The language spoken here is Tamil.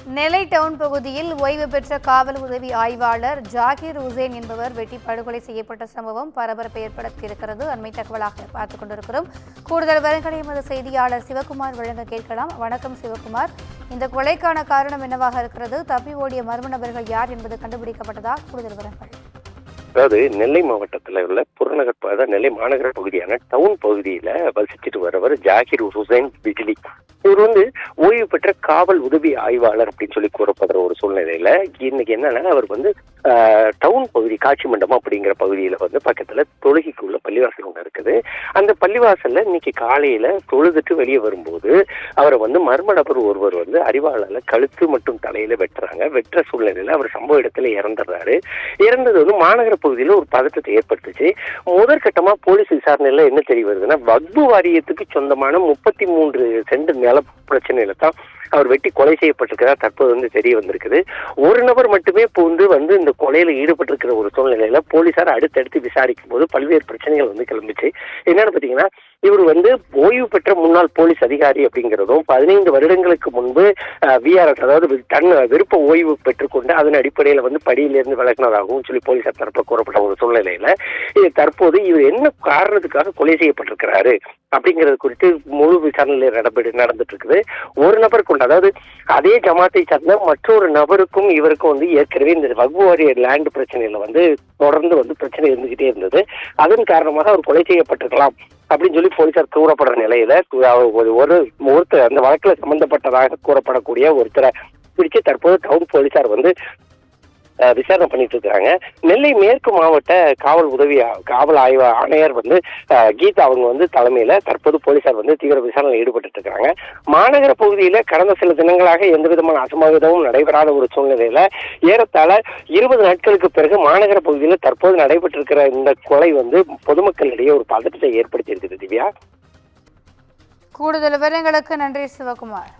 நெல்லை டவுன் பகுதியில் ஓய்வு பெற்ற காவல் உதவி ஆய்வாளர் ஜாகிர் உசேன் என்பவர் வெட்டி படுகொலை செய்யப்பட்ட சம்பவம் பரபரப்பை ஏற்படுத்தியிருக்கிறது. அண்மை தகவலாக பார்த்துக் கொண்டிருக்கிறோம். கூடுதல் விவரங்களை எமது செய்தியாளர் சிவகுமார் வழங்க கேட்கலாம். வணக்கம் சிவகுமார், இந்த கொலைக்கான காரணம் என்னவாக இருக்கிறது? தப்பி ஓடிய மர்ம நபர்கள் யார் என்பது கண்டுபிடிக்கப்பட்டதா? கூடுதல் விவரங்கள். அதாவது நெல்லை மாவட்டத்தில் உள்ள புறநகர் நெல்லை மாநகர பகுதியான டவுன் பகுதியில வசிச்சுட்டு வரவர் ஜாகிர் உசேன் பிஜிலி. இவர் ஓய்வு பெற்ற காவல் உதவி ஆய்வாளர் அப்படின்னு சொல்லி கூறப்படுற ஒரு சூழ்நிலையில இன்னைக்கு என்னன்னா, அவர் டவுன் பகுதி காட்சி மண்டபம் அப்படிங்கிற பகுதியில பக்கத்துல தொழுகைக்குள்ள பள்ளிவாசல் ஒன்று இருக்குது. அந்த பள்ளிவாசல்ல இன்னைக்கு காலையில தொழுதுட்டு வெளியே வரும்போது அவரை மர்ம நபர் ஒருவர் அறிவாளால கழுத்து மற்றும் தலையில வெட்டுற சூழ்நிலையில அவர் சம்பவ இடத்துல இறந்துடுறாரு. இறந்தது மாநகர பகுதியில ஒரு பதற்றத்தை ஏற்படுத்துச்சு. முதற்கட்டமா போலீஸ் விசாரணையில என்ன தெரிய வருதுன்னா, வக்பு வாரியத்துக்கு சொந்தமான 33 சென்ட் நில பிரச்சனையில தான் அவர் வெட்டி கொலை செய்யப்பட்டிருக்கிறதா தற்போது தெரிய வந்திருக்குது. ஒரு நபர் மட்டுமே இந்த கொலையில ஈடுபட்டிருக்கிற ஒரு சூழ்நிலையில போலீசார் அடுத்தடுத்து விசாரிக்கும் போது பல்வேறு பிரச்சனைகள் கிளம்பிச்சு. என்னன்னு பாத்தீங்கன்னா, இவர் ஓய்வு பெற்ற முன்னாள் போலீஸ் அதிகாரி அப்படிங்கிறதும் 15 வருடங்களுக்கு முன்பு விஆர்எஸ் அதாவது தன் விருப்ப ஓய்வு பெற்றுக்கொண்டு அதன் அடிப்படையில படியிலிருந்து விலகினதாகவும் சொல்லி போலீசார் தரப்புல கூறப்பட்ட ஒரு சூழ்நிலையில தற்போது இவர் என்ன காரணத்துக்காக கொலை செய்யப்பட்டிருக்கிறாரு அப்படிங்கிறது குறித்து முழு விசாரணை நடந்துட்டு இருக்குது. ஒரு நபர் கொண்டு, அதாவது அதே ஜமாத்தை சார்ந்த மற்றொரு நபருக்கும் இவருக்கும் ஏற்கனவே இந்த வக்பு வாரிய லேண்ட் பிரச்சனையில தொடர்ந்து பிரச்சனை இருந்துகிட்டே இருந்தது. அதன் காரணமாக அவர் கொலை செய்யப்பட்டிருக்கலாம் அப்படின்னு சொல்லி போலீசார் கூறப்படுற நிலையில ஒருத்தர் அந்த வழக்குல சம்பந்தப்பட்டதாக கூறப்படக்கூடிய ஒருத்தரை பிடிச்சு தற்போது டவுன் போலீசார் விசாரணை பண்ணிட்டு இருக்காங்க. நெல்லை மேற்கு மாவட்ட காவல் ஆய்வு ஆணையர் கீதா அவங்க தலைமையில தற்போது போலீசார் தீவிர விசாரணையில் ஈடுபட்டு இருக்காங்க. மாநகர பகுதியில கடந்த சில தினங்களாக எந்த விதமான அசம்பாவிதமும் நடைபெறாத ஒரு சூழ்நிலையில ஏறத்தாழ 20 நாட்களுக்கு பிறகு மாநகர பகுதியில தற்போது நடைபெற்றிருக்கிற இந்த கொலை பொதுமக்களிடையே ஒரு பதற்றத்தை ஏற்படுத்தி இருக்குது. திவ்யா, கூடுதல் விவரங்களுக்கு நன்றி சிவகுமார்.